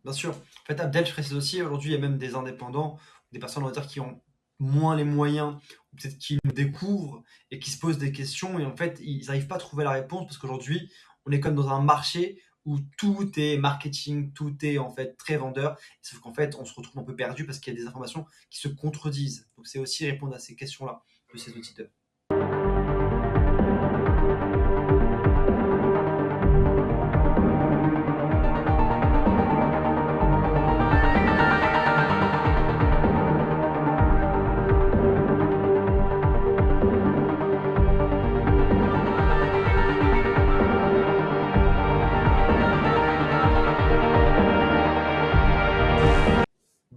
Bien sûr. En fait, Abdel, je précise aussi, aujourd'hui, il y a même des indépendants, des personnes, on va dire, qui ont moins les moyens, ou peut-être qui nous découvrent et qui se posent des questions, et en fait, ils n'arrivent pas à trouver la réponse parce qu'aujourd'hui, on est comme dans un marché où tout est marketing, tout est en fait très vendeur, sauf qu'en fait, on se retrouve un peu perdu parce qu'il y a des informations qui se contredisent. Donc, c'est aussi répondre à ces questions-là de ces auditeurs.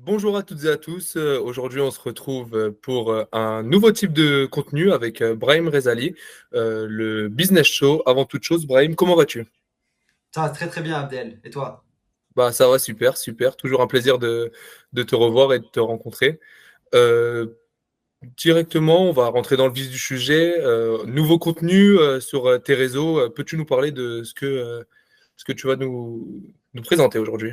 Bonjour à toutes et à tous. Aujourd'hui, on se retrouve pour un nouveau type de contenu avec Brahim Rezali, le Business Show. Avant toute chose, Brahim, comment vas-tu? Ça va très très bien, Abdel. Et toi? Bah, ça va super, super. Toujours un plaisir de te revoir et de te rencontrer. Euh, Directement, on va rentrer dans le vif du sujet. Nouveau contenu sur tes réseaux. Peux-tu nous parler de ce que tu vas nous présenter aujourd'hui?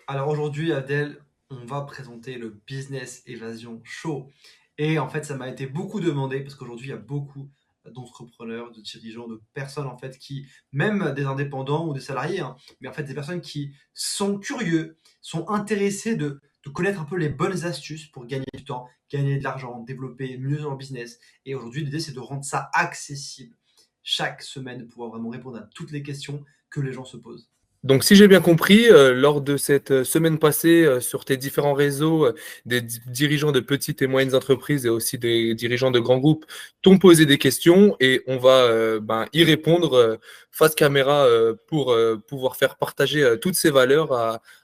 Alors aujourd'hui, Adèle, on va présenter le Business Evasion Show. Et en fait, ça m'a été beaucoup demandé parce qu'aujourd'hui, il y a beaucoup d'entrepreneurs, de dirigeants, de personnes en fait qui, même des indépendants ou des salariés, hein, mais en fait des personnes qui sont curieux, sont intéressés de connaître un peu les bonnes astuces pour gagner du temps, gagner de l'argent, développer mieux leur business. Et aujourd'hui, l'idée, c'est de rendre ça accessible chaque semaine, de pouvoir vraiment répondre à toutes les questions que les gens se posent. Donc, si j'ai bien compris, lors de cette semaine passée sur tes différents réseaux, dirigeants de petites et moyennes entreprises et aussi des dirigeants de grands groupes t'ont posé des questions et on va y répondre face caméra pour pouvoir faire partager toutes ces valeurs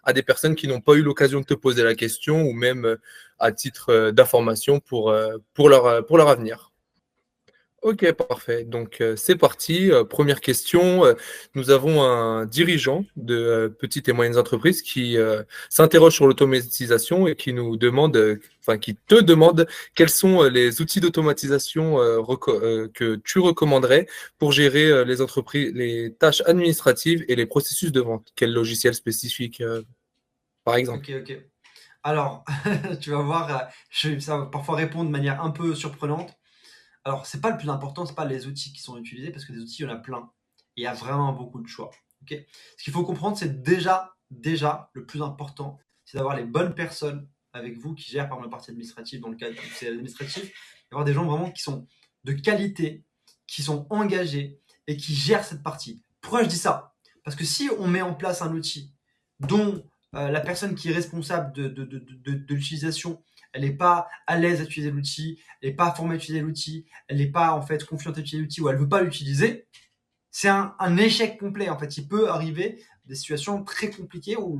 à des personnes qui n'ont pas eu l'occasion de te poser la question ou même à titre d'information pour leur avenir. Ok, parfait. Donc, c'est parti. Première question. Nous avons un dirigeant de petites et moyennes entreprises qui s'interroge sur l'automatisation et qui nous demande, enfin, qui te demande quels sont les outils d'automatisation que tu recommanderais pour gérer les entreprises, les tâches administratives et les processus de vente. Quel logiciel spécifique, par exemple? Ok, ok. Alors, tu vas voir, ça va parfois répondre de manière un peu surprenante. Alors, c'est pas le plus important, c'est pas les outils qui sont utilisés, parce que des outils, il y en a plein. Et il y a vraiment beaucoup de choix. Ok. Ce qu'il faut comprendre, c'est déjà, le plus important, c'est d'avoir les bonnes personnes avec vous qui gèrent par exemple la partie administrative, dans le cadre c'est administratif, d'avoir des gens vraiment qui sont de qualité, qui sont engagés et qui gèrent cette partie. Pourquoi je dis ça? Parce que si on met en place un outil dont la personne qui est responsable de l'utilisation, elle n'est pas à l'aise à utiliser l'outil, elle n'est pas formée à utiliser l'outil, elle n'est pas en fait confiante à utiliser l'outil ou elle ne veut pas l'utiliser, c'est un échec complet. En fait, il peut arriver des situations très compliquées où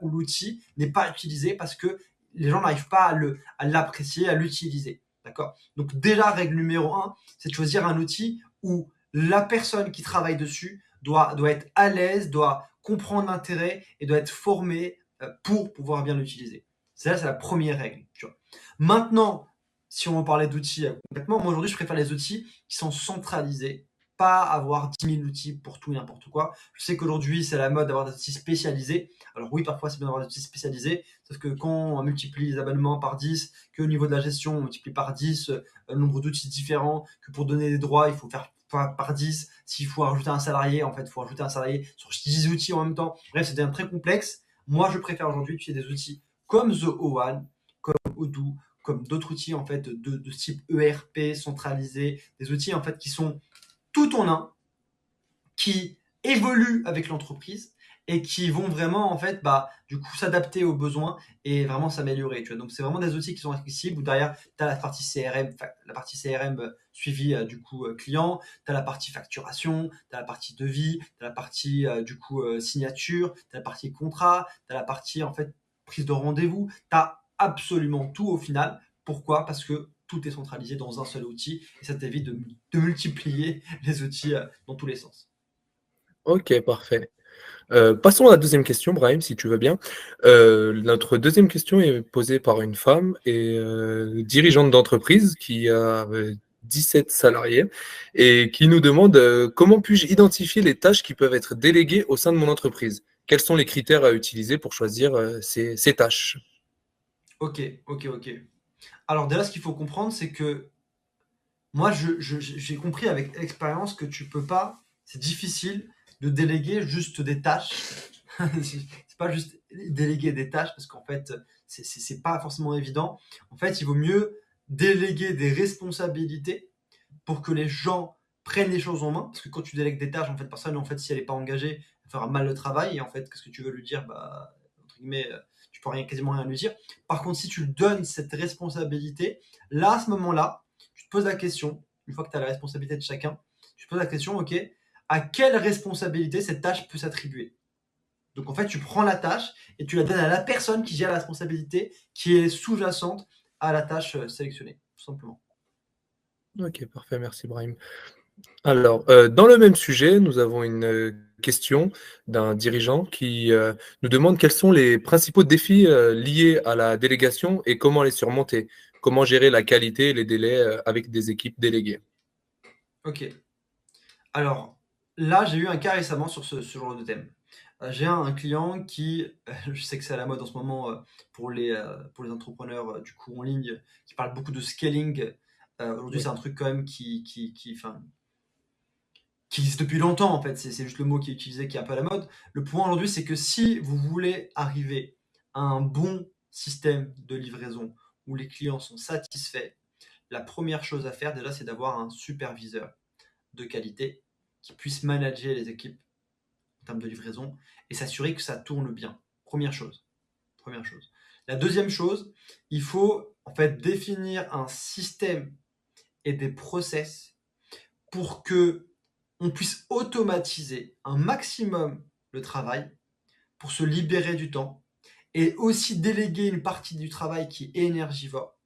l'outil n'est pas utilisé parce que les gens n'arrivent pas à l'apprécier, à l'utiliser. D'accord. Donc déjà, règle numéro un, c'est de choisir un outil où la personne qui travaille dessus doit être à l'aise, doit comprendre l'intérêt et doit être formée pour pouvoir bien l'utiliser. C'est la première règle. Tu vois. Maintenant, si on veut parler d'outils complètement, moi aujourd'hui, je préfère les outils qui sont centralisés, pas avoir 10 000 outils pour tout et n'importe quoi. Je sais qu'aujourd'hui, c'est la mode d'avoir des outils spécialisés. Alors oui, parfois, c'est bien d'avoir des outils spécialisés, sauf que quand on multiplie les abonnements par 10, qu'au niveau de la gestion, on multiplie par 10 le nombre d'outils différents, que pour donner des droits, il faut faire par 10. S'il faut rajouter un salarié, en fait, il faut rajouter un salarié sur 10 outils en même temps. Bref, c'est devient très complexe. Moi, je préfère aujourd'hui utiliser des outils comme The O1, comme Odoo, comme d'autres outils en fait de type ERP centralisé, des outils en fait qui sont tout en un, qui évoluent avec l'entreprise et qui vont vraiment en fait du coup s'adapter aux besoins et vraiment s'améliorer. Tu vois. Donc c'est vraiment des outils qui sont accessibles où derrière tu as la partie CRM suivi du coup client, tu as la partie facturation, tu as la partie devis, tu as la partie du coup signature, tu as la partie contrat, tu as la partie en fait prise de rendez-vous, tu as absolument tout au final. Pourquoi? Parce que tout est centralisé dans un seul outil et ça t'évite de multiplier les outils dans tous les sens. Ok, parfait. Passons à la deuxième question, Brahim, si tu veux bien. Notre deuxième question est posée par une femme et dirigeante d'entreprise qui a 17 salariés et qui nous demande comment puis-je identifier les tâches qui peuvent être déléguées au sein de mon entreprise? quels sont les critères à utiliser pour choisir ces tâches? Ok, ok, ok. Alors déjà, ce qu'il faut comprendre, c'est que moi, j'ai compris avec expérience que tu peux pas, c'est difficile de déléguer juste des tâches. C'est pas juste déléguer des tâches parce qu'en fait, c'est pas forcément évident. En fait, il vaut mieux déléguer des responsabilités pour que les gens prennent les choses en main. Parce que quand tu délègues des tâches, en fait, personne, en fait, si elle n'est pas engagée, elle fera mal le travail. Et en fait, qu'est-ce que tu veux lui dire? Bah, entre guillemets, tu peux quasiment rien lui dire. Par contre, si tu lui donnes cette responsabilité, là, à ce moment-là, tu te poses la question, une fois que tu as la responsabilité de chacun, tu te poses la question, ok, à quelle responsabilité cette tâche peut s'attribuer? Donc en fait, tu prends la tâche et tu la donnes à la personne qui gère la responsabilité qui est sous-jacente à la tâche sélectionnée, tout simplement. Ok, parfait, merci Brahim. Alors, dans le même sujet, nous avons une question d'un dirigeant qui nous demande quels sont les principaux défis liés à la délégation et comment les surmonter. Comment gérer la qualité et les délais avec des équipes déléguées. Ok. Alors là, j'ai eu un cas récemment sur ce genre de thème. J'ai un client qui, je sais que c'est à la mode en ce moment pour les entrepreneurs du coup en ligne, qui parle beaucoup de scaling. Aujourd'hui, Oui. c'est un truc quand même enfin, qui existe depuis longtemps en fait. C'est juste le mot qui est utilisé qui est un peu à la mode. Le point aujourd'hui, c'est que si vous voulez arriver à un bon système de livraison où les clients sont satisfaits, la première chose à faire déjà, c'est d'avoir un superviseur de qualité qui puisse manager les équipes en termes de livraison et s'assurer que ça tourne bien. Première chose. Première chose. La deuxième chose, il faut en fait définir un système et des process pour que on puisse automatiser un maximum le travail pour se libérer du temps et aussi déléguer une partie du travail qui est énergivore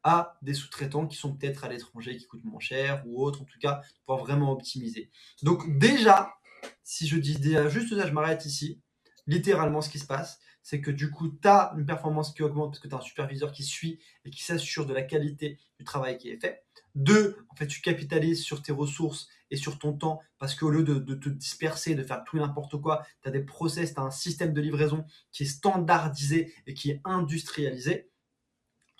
à des sous-traitants qui sont peut-être à l'étranger, qui coûtent moins cher ou autre, en tout cas, pour vraiment optimiser. Donc déjà, si je dis déjà juste ça, je m'arrête ici. Littéralement, ce qui se passe, c'est que du coup, tu as une performance qui augmente parce que tu as un superviseur qui suit et qui s'assure de la qualité du travail qui est fait. Deux, en fait, tu capitalises sur tes ressources et sur ton temps parce qu'au lieu de te disperser, de faire tout et n'importe quoi, tu as des process, tu as un système de livraison qui est standardisé et qui est industrialisé.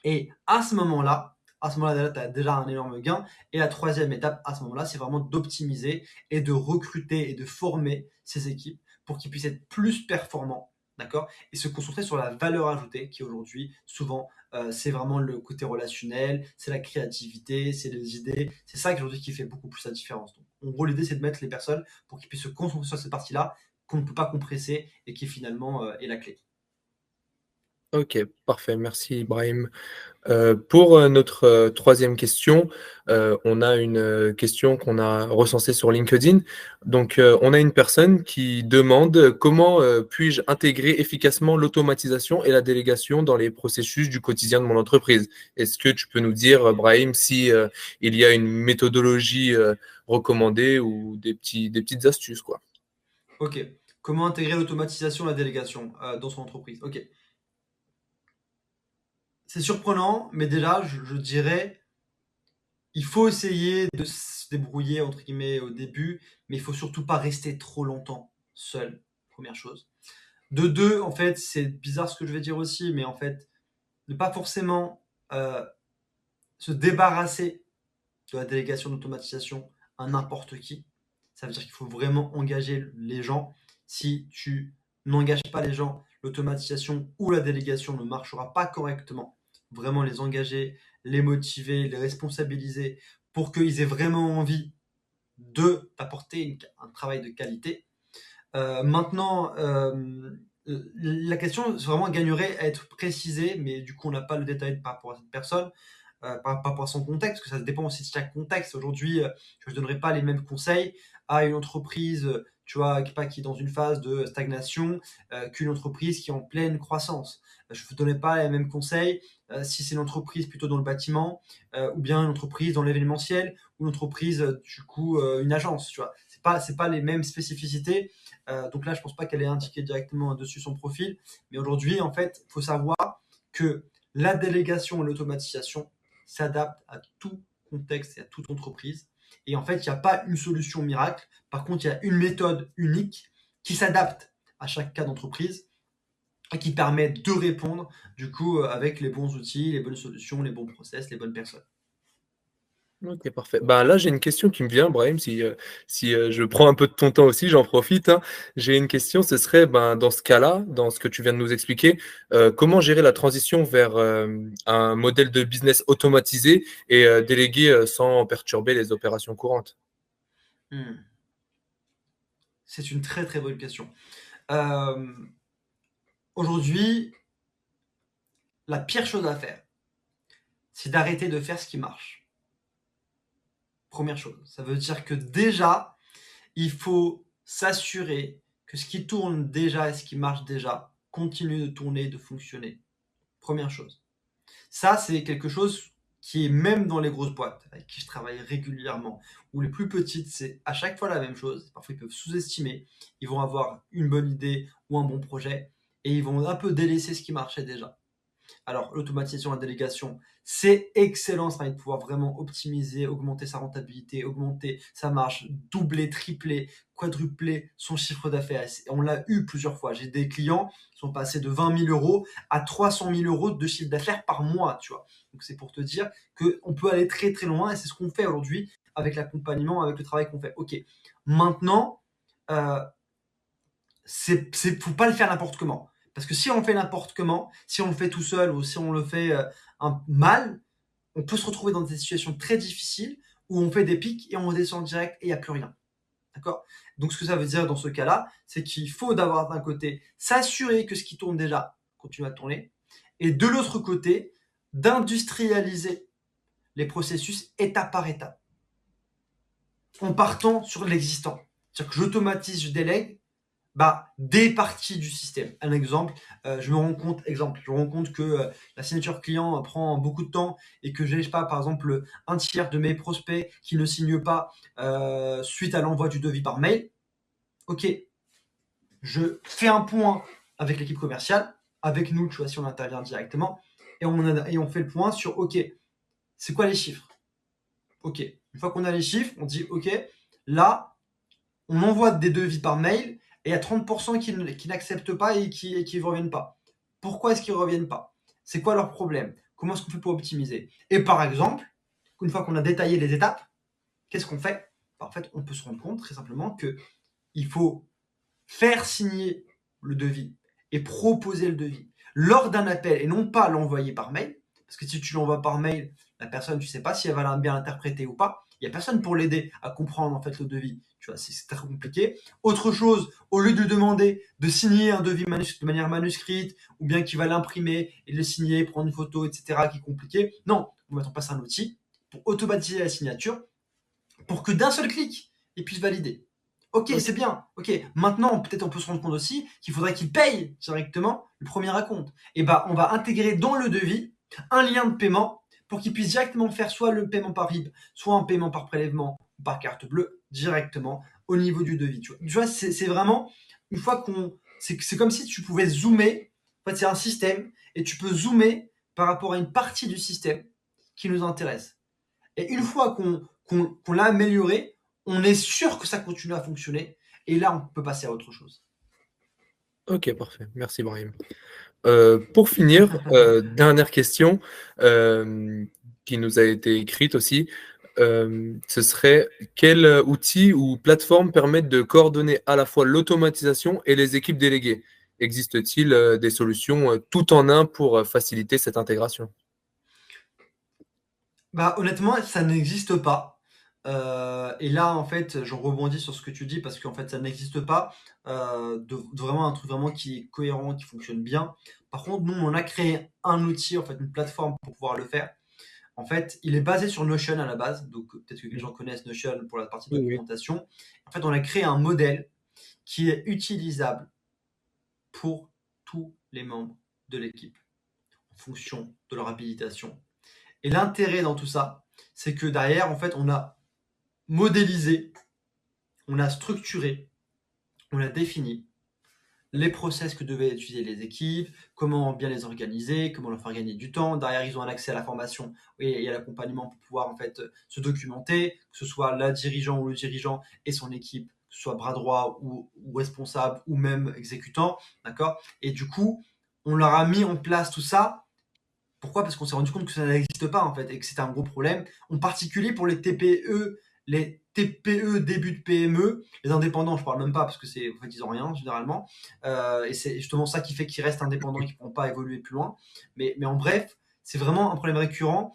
Et à ce moment-là, tu as déjà un énorme gain. Et la troisième étape, à ce moment-là, c'est vraiment d'optimiser et de recruter et de former ces équipes pour qu'ils puissent être plus performants, d'accord? Et se concentrer sur la valeur ajoutée qui aujourd'hui, souvent, c'est vraiment le côté relationnel, c'est la créativité, c'est les idées. C'est ça aujourd'hui qui fait beaucoup plus la différence. Donc, en gros, l'idée, c'est de mettre les personnes pour qu'ils puissent se concentrer sur cette partie-là qu'on ne peut pas compresser et qui finalement est la clé. Ok, parfait, merci Ibrahim. Pour notre troisième question, on a une question qu'on a recensée sur LinkedIn. Donc, on a une personne qui demande comment puis-je intégrer efficacement l'automatisation et la délégation dans les processus du quotidien de mon entreprise? Est-ce que tu peux nous dire, Brahim, si il y a une méthodologie recommandée ou des petites astuces, quoi? Ok. Comment intégrer l'automatisation et la délégation dans son entreprise? Ok. C'est surprenant, mais déjà, je dirais, il faut essayer de se débrouiller, entre guillemets, au début, mais il faut surtout pas rester trop longtemps seul, première chose. De deux, en fait, c'est bizarre ce que je vais dire aussi, mais en fait, ne pas forcément se débarrasser de la délégation d'automatisation à n'importe qui. Ça veut dire qu'il faut vraiment engager les gens. Si tu n'engages pas les gens, l'automatisation ou la délégation ne marchera pas correctement. Vraiment les engager, les motiver, les responsabiliser pour qu'ils aient vraiment envie de t'apporter un travail de qualité. Maintenant, la question vraiment gagnerait à être précisée, mais du coup, on n'a pas le détail par rapport à cette personne, par rapport à son contexte, parce que ça dépend aussi de chaque contexte. Aujourd'hui, je ne donnerai pas les mêmes conseils à une entreprise, tu vois, qui est dans une phase de stagnation, qu'une entreprise qui est en pleine croissance. Je ne vous donnerai pas les mêmes conseils si c'est une entreprise plutôt dans le bâtiment, ou bien une entreprise dans l'événementiel, ou une entreprise, du coup, une agence, tu vois. C'est pas les mêmes spécificités. Donc là, je pense pas qu'elle ait indiqué directement dessus son profil. Mais aujourd'hui, en fait, il faut savoir que la délégation et l'automatisation s'adaptent à tout contexte et à toute entreprise. Et en fait, il n'y a pas une solution miracle. Par contre, il y a une méthode unique qui s'adapte à chaque cas d'entreprise et qui permet de répondre du coup avec les bons outils, les bonnes solutions, les bons process, les bonnes personnes. Ok, parfait. Bah, là, j'ai une question qui me vient, Brahim, si je prends un peu de ton temps aussi, j'en profite, hein. J'ai une question, ce serait, ben, dans ce cas-là, dans ce que tu viens de nous expliquer, comment gérer la transition vers un modèle de business automatisé et délégué sans perturber les opérations courantes? Hmm. C'est une très très bonne question. Euh, Aujourd'hui, la pire chose à faire, c'est d'arrêter de faire ce qui marche. Première chose. Ça veut dire que déjà, il faut s'assurer que ce qui tourne déjà et ce qui marche déjà continue de tourner, de fonctionner. Première chose. Ça, c'est quelque chose qui est même dans les grosses boîtes avec qui je travaille régulièrement, ou les plus petites, c'est à chaque fois la même chose. Parfois, ils peuvent sous-estimer, ils vont avoir une bonne idée ou un bon projet, et ils vont un peu délaisser ce qui marchait déjà. Alors, l'automatisation, la délégation, c'est excellent. Ça permet de pouvoir vraiment optimiser, augmenter sa rentabilité, augmenter sa marge, doubler, tripler, quadrupler son chiffre d'affaires. On l'a eu plusieurs fois. J'ai des clients qui sont passés de 20 000 euros à 300 000 euros de chiffre d'affaires par mois, tu vois. Donc, c'est pour te dire qu'on peut aller très très loin et c'est ce qu'on fait aujourd'hui avec l'accompagnement, avec le travail qu'on fait. Ok. Maintenant, euh, faut pas le faire n'importe comment. Parce que si on le fait n'importe comment, si on le fait tout seul ou si on le fait mal, on peut se retrouver dans des situations très difficiles où on fait des pics et on redescend direct et il n'y a plus rien. D'accord. Donc ce que ça veut dire dans ce cas-là, c'est qu'il faut d'avoir d'un côté s'assurer que ce qui tourne déjà continue à tourner et de l'autre côté d'industrialiser les processus étape par étape en partant sur l'existant. C'est-à-dire que j'automatise, je délègue des parties du système. Un exemple, je me rends compte que la signature client prend beaucoup de temps et que j'ai, je sais pas, par exemple, un tiers de mes prospects qui ne signent pas suite à l'envoi du devis par mail. Ok, je fais un point avec l'équipe commerciale, avec nous, tu vois, si on intervient directement, et on fait le point sur, ok, c'est quoi les chiffres? Ok, une fois qu'on a les chiffres, on dit, ok, là, on envoie des devis par mail et il y a 30% qui n'acceptent pas et qui ne reviennent pas. Pourquoi est-ce qu'ils ne reviennent pas? C'est quoi leur problème? Comment est-ce qu'on fait pour optimiser? Et par exemple, une fois qu'on a détaillé les étapes, qu'est-ce qu'on fait? En fait, on peut se rendre compte très simplement qu'il faut faire signer le devis et proposer le devis lors d'un appel et non pas l'envoyer par mail. Parce que si tu l'envoies par mail, la personne, tu ne sais pas si elle va bien l'interpréter ou pas. Il n'y a personne pour l'aider à comprendre en fait le devis. Tu vois, c'est très compliqué. Autre chose, au lieu de demander de signer un devis de manière manuscrite, ou bien qu'il va l'imprimer et le signer, prendre une photo, etc., qui est compliqué, non, on va mettre en place un outil pour automatiser la signature pour que d'un seul clic, il puisse valider. Ok, Ok. c'est bien. Ok, maintenant, peut-être on peut se rendre compte aussi qu'il faudrait qu'il paye directement le premier acompte. Et on va intégrer dans le devis un lien de paiement pour qu'il puisse directement faire soit le paiement par RIB, soit un paiement par prélèvement ou par carte bleue directement au niveau du devis. Tu vois, c'est vraiment une fois qu'on. C'est comme si tu pouvais zoomer. En fait, c'est un système et tu peux zoomer par rapport à une partie du système qui nous intéresse. Et une fois qu'on l'a amélioré, on est sûr que ça continue à fonctionner. Et là, on peut passer à autre chose. Ok, parfait. Merci, Brahim. Pour finir, dernière question qui nous a été écrite aussi. Ce serait quel outil ou plateforme permettent de coordonner à la fois l'automatisation et les équipes déléguées? Existe-t-il des solutions tout en un pour faciliter cette intégration? Honnêtement, ça n'existe pas. Et là, en fait, je rebondis sur ce que tu dis parce qu'en fait, ça n'existe pas de vraiment un truc vraiment qui est cohérent, qui fonctionne bien. Par contre, nous, on a créé un outil, en fait, une plateforme pour pouvoir le faire. En fait, il est basé sur Notion à la base, donc peut-être que les gens connaissent Notion pour la partie Oui, oui. documentation. En fait, on a créé un modèle qui est utilisable pour tous les membres de l'équipe en fonction de leur habilitation. Et l'intérêt dans tout ça, c'est que derrière, en fait, on a modélisé, on a structuré, on a défini les process que devaient utiliser les équipes, comment bien les organiser, comment leur faire gagner du temps. Derrière, ils ont un accès à la formation et à l'accompagnement pour pouvoir en fait se documenter, que ce soit la dirigeant ou le dirigeant et son équipe que ce soit bras droit ou responsable ou même exécutant, d'accord. Et du coup, on leur a mis en place tout ça. Pourquoi? Parce qu'on s'est rendu compte que ça n'existe pas en fait et que c'était un gros problème. En particulier pour les TPE début de PME, les indépendants, je parle même pas parce que c'est en fait ils ont rien généralement. Et c'est justement ça qui fait qu'ils restent indépendants et qu'ils ne pourront pas évoluer plus loin. Mais en bref, c'est vraiment un problème récurrent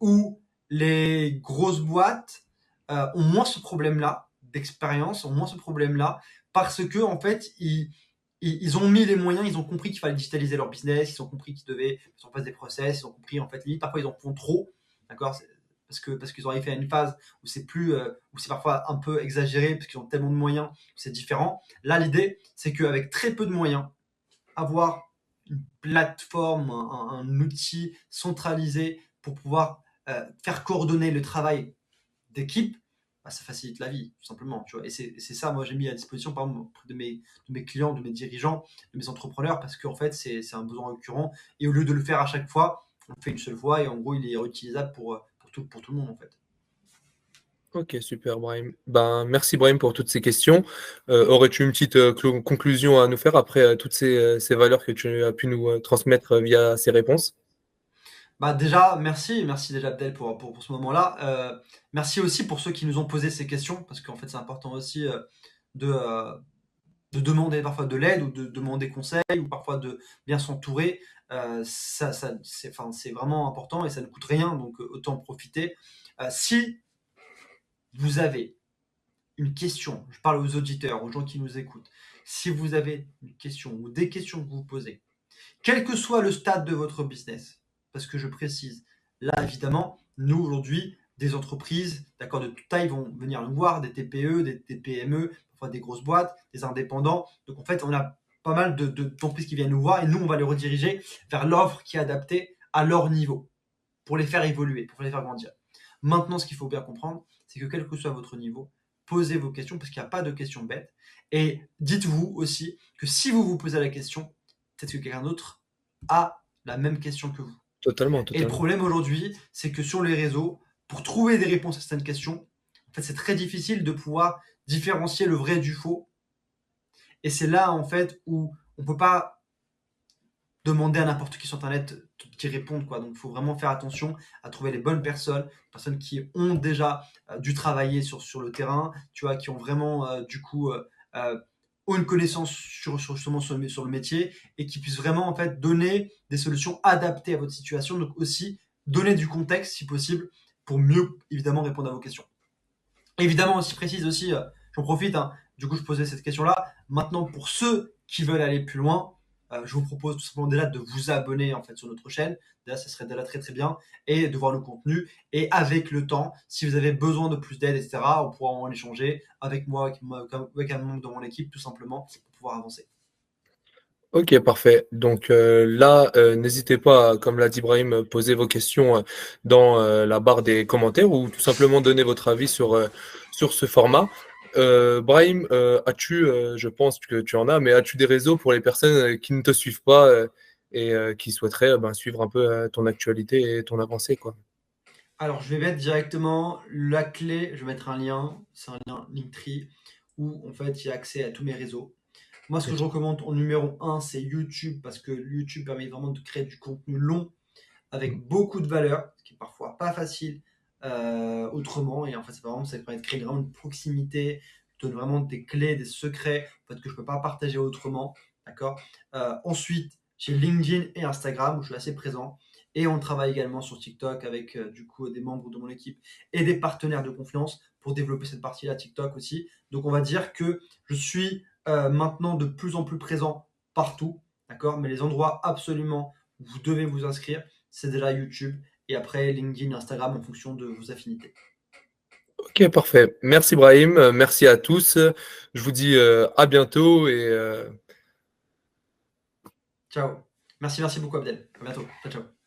où les grosses boîtes ont moins ce problème-là d'expérience, ont moins ce problème-là parce que en fait ils ont mis les moyens, ils ont compris qu'il fallait digitaliser leur business, ils ont compris qu'ils devaient mettre en place des process, ils ont compris en fait limite parfois ils en font trop, d'accord, parce qu'ils ont arrivé à une phase où c'est plus où c'est parfois un peu exagéré parce qu'ils ont tellement de moyens, c'est différent. Là l'idée c'est qu'avec très peu de moyens, avoir une plateforme, un outil centralisé pour pouvoir faire coordonner le travail d'équipe, bah, ça facilite la vie, tout simplement. Tu vois. Et c'est ça, moi, j'ai mis à disposition, par exemple, de mes clients, de mes dirigeants, de mes entrepreneurs, parce qu'en fait, c'est un besoin récurrent. Et au lieu de le faire à chaque fois, on le fait une seule fois et en gros, il est réutilisable pour tout le monde, en fait. Ok, super, Brahim. Ben, merci, Brahim, pour toutes ces questions. Aurais-tu une petite conclusion à nous faire après toutes ces valeurs que tu as pu nous transmettre via ces réponses? Bah déjà, merci déjà Abdel pour ce moment-là. Merci aussi pour ceux qui nous ont posé ces questions, parce qu'en fait, c'est important aussi de, euh, de demander parfois de l'aide ou de demander conseil ou parfois de bien s'entourer. C'est vraiment important et ça ne coûte rien, donc autant en profiter. Si vous avez une question, je parle aux auditeurs, aux gens qui nous écoutent, si vous avez une question ou des questions que vous vous posez, quel que soit le stade de votre business, parce que je précise, là évidemment, nous aujourd'hui, des entreprises, d'accord, de toute taille vont venir nous voir, des TPE, des PME, parfois des grosses boîtes, des indépendants. Donc en fait, on a pas mal d'entreprises qui viennent nous voir et nous, on va les rediriger vers l'offre qui est adaptée à leur niveau pour les faire évoluer, pour les faire grandir. Maintenant, ce qu'il faut bien comprendre, c'est que quel que soit votre niveau, posez vos questions parce qu'il n'y a pas de questions bêtes. Et dites-vous aussi que si vous vous posez la question, peut-être que quelqu'un d'autre a la même question que vous. Totalement, Et le totalement. problème aujourd'hui, c'est que sur les réseaux, pour trouver des réponses à certaines questions, en fait, c'est très difficile de pouvoir différencier le vrai du faux. Et c'est là, en fait, où on ne peut pas demander à n'importe qui sur Internet qui répondent, quoi. Donc, il faut vraiment faire attention à trouver les bonnes personnes qui ont déjà dû travailler sur le terrain, tu vois, qui ont vraiment, ont une connaissance justement sur le métier et qui puissent vraiment, en fait, donner des solutions adaptées à votre situation. Donc, aussi, donner du contexte, si possible, pour mieux, évidemment, répondre à vos questions. Évidemment, aussi précise aussi, j'en profite, hein, du coup, je posais cette question-là. Maintenant, pour ceux qui veulent aller plus loin, je vous propose tout simplement déjà de vous abonner en fait sur notre chaîne. Déjà, ça serait déjà très très bien et de voir le contenu. Et avec le temps, si vous avez besoin de plus d'aide, etc., on pourra en échanger avec moi, avec un membre de mon équipe, tout simplement, pour pouvoir avancer. Ok, parfait. Donc là, n'hésitez pas, comme l'a dit Brahim, poser vos questions dans la barre des commentaires ou tout simplement donner votre avis sur ce format. Brahim, as-tu, je pense que tu en as, mais as-tu des réseaux pour les personnes qui ne te suivent pas et qui souhaiteraient ben, suivre un peu ton actualité et ton avancée, quoi? Alors, je vais mettre directement la clé, je vais mettre un lien, c'est un lien Linktree, où en fait il y a accès à tous mes réseaux. Moi, ce que je recommande en numéro un, c'est YouTube, parce que YouTube permet vraiment de créer du contenu long avec beaucoup de valeur, ce qui est parfois pas facile autrement. Et en fait, ça permet de créer vraiment une proximité, donne vraiment des clés, des secrets en fait, que je ne peux pas partager autrement. D'accord. Ensuite, j'ai LinkedIn et Instagram où je suis assez présent. Et on travaille également sur TikTok avec du coup des membres de mon équipe et des partenaires de confiance pour développer cette partie-là TikTok aussi. Donc on va dire que je suis maintenant de plus en plus présent partout, d'accord. Mais les endroits absolument où vous devez vous inscrire, c'est déjà YouTube et après LinkedIn, Instagram en fonction de vos affinités. Ok, parfait. Merci Brahim, merci à tous. Je vous dis à bientôt et Ciao. Merci beaucoup Abdel. À bientôt. Ciao, ciao.